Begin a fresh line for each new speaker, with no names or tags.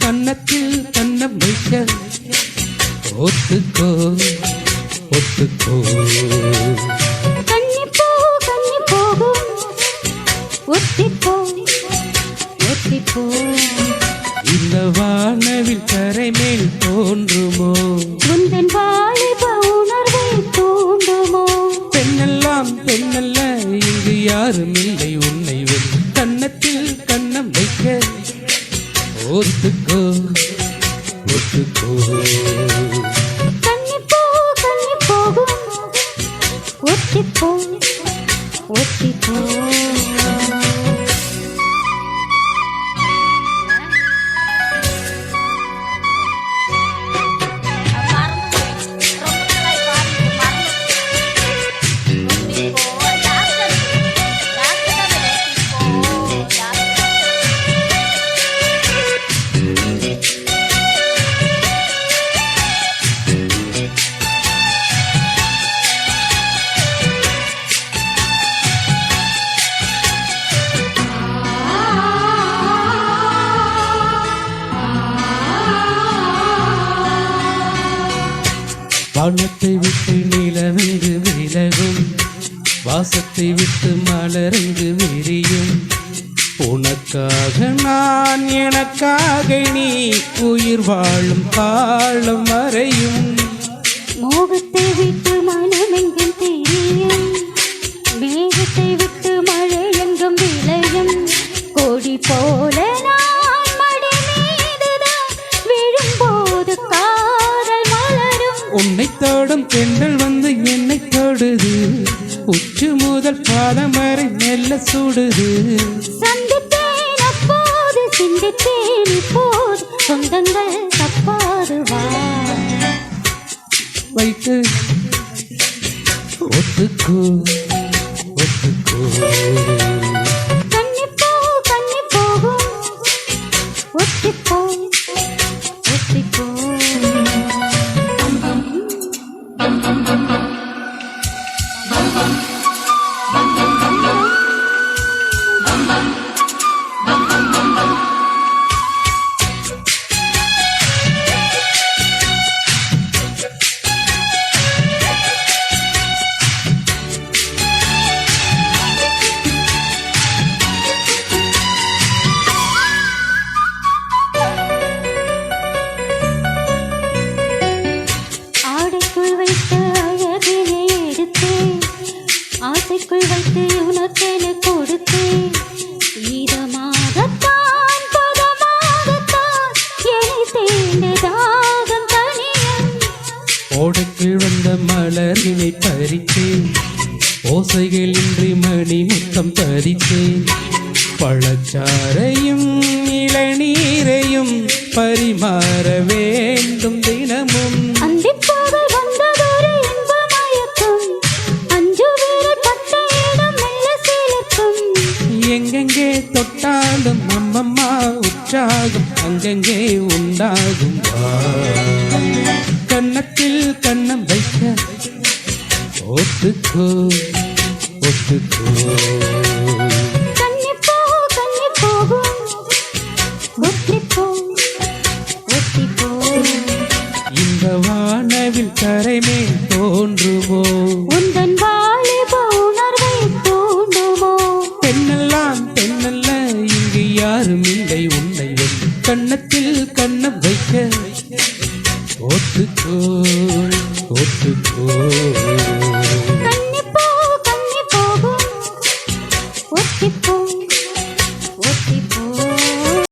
கன்னத்தில் கண்ணம் வைக்க ஒத்துக்கோ ஒத்துக்கோ.
கன்னிப்பூ கன்னி போகும் ஒத்திப்போ ஒத்திப்போ.
இந்த வானவில் கரை மேல் தோன்றுமோ
உந்தன் வாலிப உணர்வை தூண்டுமோ.
பெண்ணெல்லாம் பெண்ணல்ல இங்கு யாரும் இல்லை உன்னை வெல் கன்னத்தில் கண்ணம் வைக்க ஒத்துக்கோ ஒத்துக்கோ.
கன்னிப்பூ கன்னி போகும் ஒத்திப்போ ஒத்திப்போ.
வானத்தை விட்டு நிலவெங்கு விலகும் வாசத்தை விட்டு மலரெங்கு விரியும். உனக்காக நான் எனக்காக நீ உயிர் வாழும் காலம் வரையும்.
மோகத்தை விட்டு மனமெங்கும் தெரியும் மேகத்தை விட்டு மழை எங்கும் விளையும். கொடி போல நான் மடி மீதுதான் விழும்போது காதல் மலரும்.
உன்னை தோடும் பெண்கள் வந்து என்னை தொடுது உச்சு முதல் பாதம் வரை மெல்ல சுடுது.
சந்தித்தேன் அப்போது சிந்தித்தேன் இப்போது சொந்தங்கள் தப்பாது வா
வைத்து ஒத்துக்கோ ஒத்துக்கோ.
கன்னிப்பூ கன்னி போகும் ஒத்திப்போ ஒத்திப்போ. ஆடைக்குள் வைத்த அழகினை எடுத்தேன் ஆசைக்குள் வைத்து உனக்கென கொடுத்தேன். ஈரமாகத்தான் பதமாகத்தான் என்னை தேர்ந்த தாகம் தனியும்.
ஓடைக்குள் வந்த மலரினை பறித்தேன் ஓசைகள் இன்றி மணி முத்தம் தரித்தேன். பழச்சாரையும் இளநீரையும் பரிமாற வேண்டும் தினமும்.
அந்திப்பகல் வந்ததொரு இன்ப மயக்கம் அஞ்சு வீரல் பட்ட இடம் மெல்ல சிலிர்க்கும்.
எங்கெங்கே தொட்டாலும் அம்மம்மா உற்சாகம் அங்கெங்கே உண்டாகும். கன்னத்தில் கண்ணம் வைக்க ஒத்துக்கோ ஒத்துக்கோ.
கன்னிப்பூ கன்னி போகும் ஒத்திப்போ ஒத்திப்போ.
இந்த வானவில் கரை மேல் தோன்றுமோ
உந்தன் வாலிப உணர்வை தூண்டுமோ.
பெண்ணெல்லாம் பெண்ணல்ல இங்கு யாரும் இல்லை உன்னை வெல் கன்னத்தில் கண்ணம் வைக்க ஒத்துக்கோ ஒத்துக்கோ.